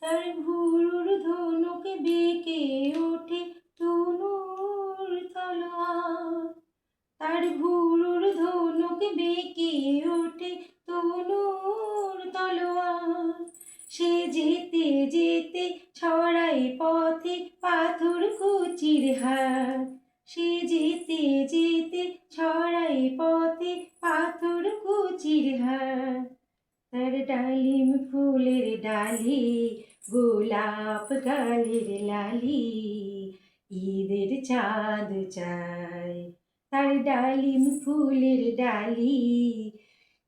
তার ভুরুর ধনুক বেঁকে ওঠে তনুর তলোয়ার। তার ভুরুর ধনুক বেঁকে ওঠে তনুর তলোয়ার। সে যেতে যেতে ছড়ায় পথে পাথর কুচির হার। সে যেতে যেতে ছড়ায় পথে পাথর কুচির হার। তার ডালিম ফুলের ডালি গোলাপ গালের লালি ঈদের চাঁদ চায়। তার ডালিম ফুলের ডালি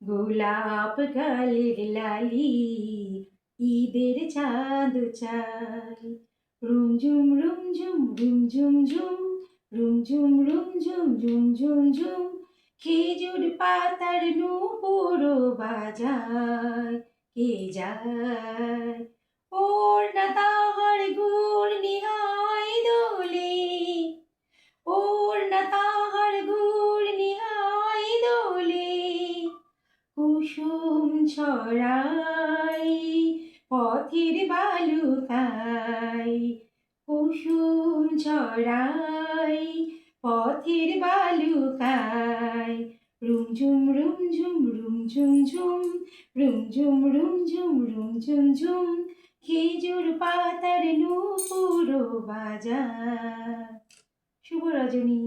গোলাপ গালের লালি ঈদের চাঁদ চায়। রুমঝুম রুমঝুম রুমঝুম ঝুম রুমঝুম রুমঝুম ঝুমঝুম ঝুম খেজুর পাতার নূপুর বাজায় কে যায়। ওড়না তাহার ঘূর্ণিহায় দোলে, ওড়না তাহার ঘূর্ণিহায় দোলে। কুসুম ছড়াই পথের বালুকায়, কুসুম ছড়াই পথের বালুকায়। রুমঝুম রুমঝুম রুমঝুম ঝুম রুমঝুম রুমঝুম রুমঝুম ঝুম খেজুর পাতার নূপুর বাজায়। শুভ রজনী।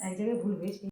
এক জায়গায় ভুল হয়েছে।